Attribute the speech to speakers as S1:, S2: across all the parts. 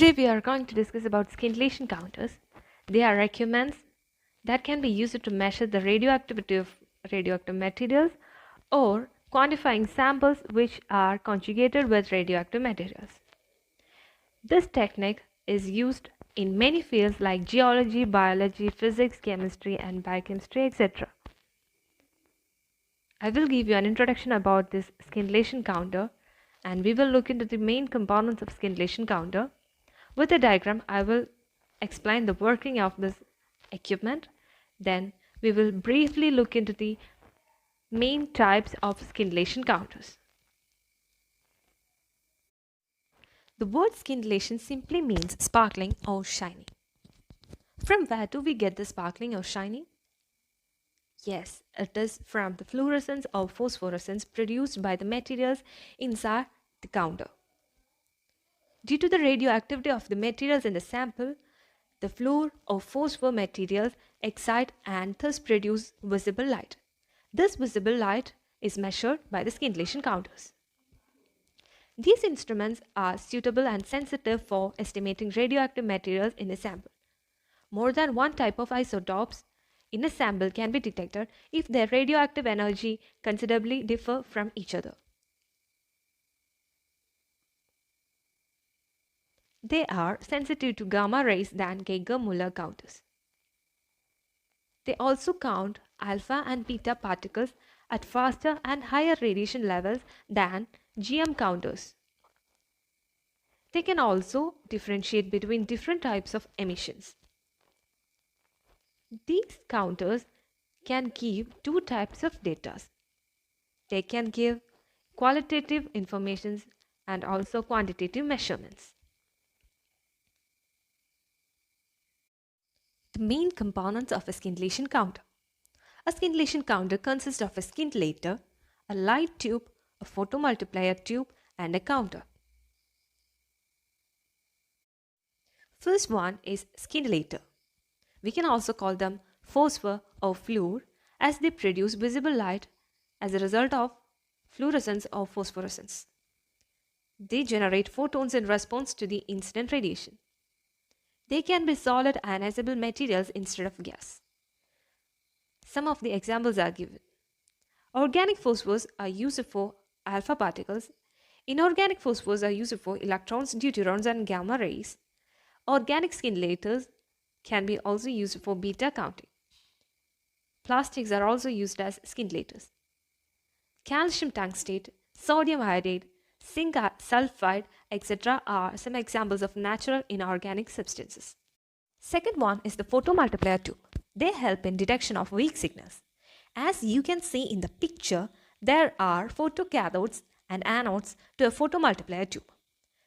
S1: Today we are going to discuss about scintillation counters. They are equipments that can be used to measure the radioactivity of radioactive materials or quantifying samples which are conjugated with radioactive materials. This technique is used in many fields like geology, biology, physics, chemistry, and biochemistry, etc. I will give you an introduction about this scintillation counter, and we will look into the main components of scintillation counter. With a diagram, I will explain the working of this equipment. Then we will briefly look into the main types of scintillation counters. The word scintillation simply means sparkling or shining. From where do we get the sparkling or shining? Yes, it is from the fluorescence or phosphorescence produced by the materials inside the counter. Due to the radioactivity of the materials in the sample, the fluor or phosphor materials excite and thus produce visible light. This visible light is measured by the scintillation counters. These instruments are suitable and sensitive for estimating radioactive materials in a sample. More than one type of isotopes in a sample can be detected if their radioactive energy considerably differ from each other. They are sensitive to gamma rays than Geiger-Müller counters. They also count alpha and beta particles at faster and higher radiation levels than GM counters. They can also differentiate between different types of emissions. These counters can give two types of data. They can give qualitative information and also quantitative measurements. The main components of a scintillation counter. A scintillation counter consists of a scintillator, a light tube, a photomultiplier tube, and a counter. First one is scintillator. We can also call them phosphor or fluor as they produce visible light as a result of fluorescence or phosphorescence. They generate photons in response to the incident radiation. They can be solid ionizable materials instead of gas. Some of the examples are given. Organic phosphors are used for alpha particles. Inorganic phosphors are used for electrons, deuterons, and gamma rays. Organic scintillators can be also used for beta counting. Plastics are also used as scintillators. Calcium tungstate, sodium iodide, zinc sulfide, etc. are some examples of natural inorganic substances. Second one is the photomultiplier tube. They help in detection of weak signals. As you can see in the picture, there are photocathodes and anodes to a photomultiplier tube.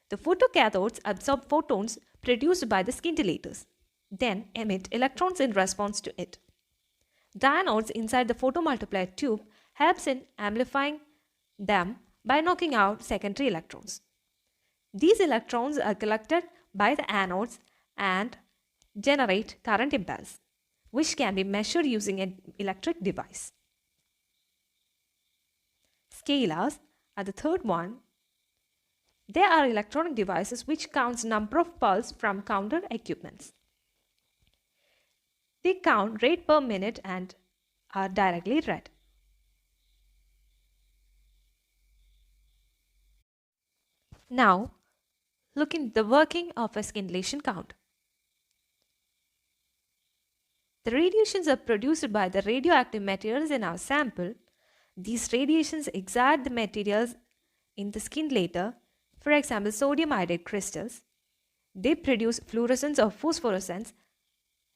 S1: The photocathodes absorb photons produced by the scintillators, then emit electrons in response to it. The anodes inside the photomultiplier tube helps in amplifying them by knocking out secondary electrons. These electrons are collected by the anodes and generate current impulse, which can be measured using an electric device. Scalars are the third one. They are electronic devices which counts number of pulses from counter equipments. They count rate per minute and are directly read. Now, look into the working of a scintillation counter. The radiations are produced by the radioactive materials in our sample. These radiations excite the materials in the scintillator, for example, sodium iodide crystals. They produce fluorescence or phosphorescence,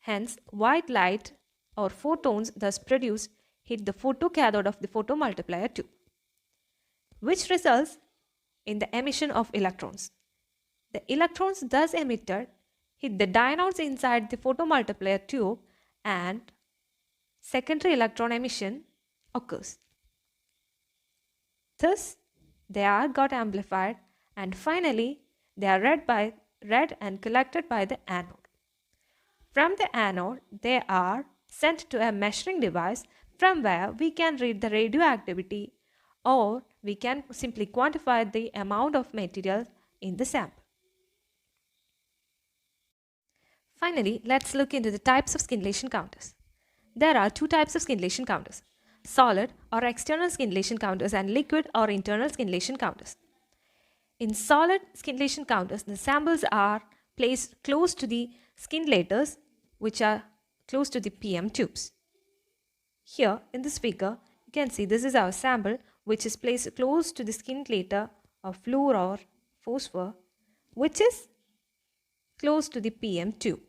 S1: hence white light or photons thus produced hit the photocathode of the photomultiplier tube, which results in the emission of electrons. The electrons thus emitted hit the diodes inside the photomultiplier tube and secondary electron emission occurs. Thus, they are got amplified and finally they are read and collected by the anode. From the anode, they are sent to a measuring device from where we can read the radioactivity or we can simply quantify the amount of material in the sample. Finally, let's look into the types of scintillation counters. There are two types of scintillation counters: solid or external scintillation counters and liquid or internal scintillation counters. In solid scintillation counters, the samples are placed close to the scintillators, which are close to the PM tubes. Here in this figure, you can see this is our sample, which is placed close to the scintillator of fluor or phosphor, which is close to the PM tube.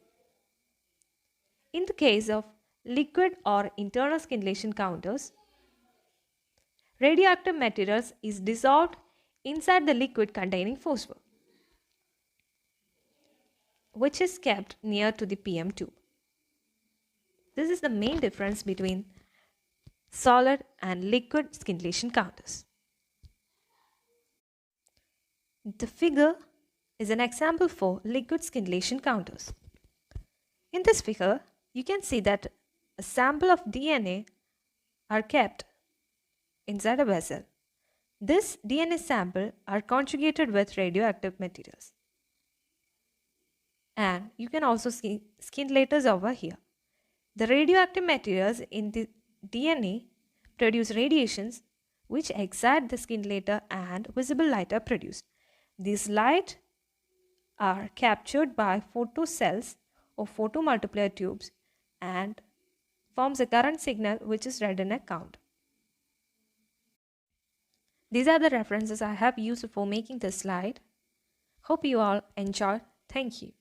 S1: In the case of liquid or internal scintillation counters, radioactive materials is dissolved inside the liquid containing phosphor, which is kept near to the PM tube. This is the main difference between solid and liquid scintillation counters. The figure is an example for liquid scintillation counters. In this figure, you can see that a sample of DNA are kept inside a vessel. This DNA sample are conjugated with radioactive materials. And you can also see scintillators over here. The radioactive materials in the DNA produce radiations which excite the scintillator and visible light are produced. These light are captured by photocells or photomultiplier tubes and forms a current signal which is read in a counter. These are the references I have used for making this slide. Hope you all enjoyed. Thank you.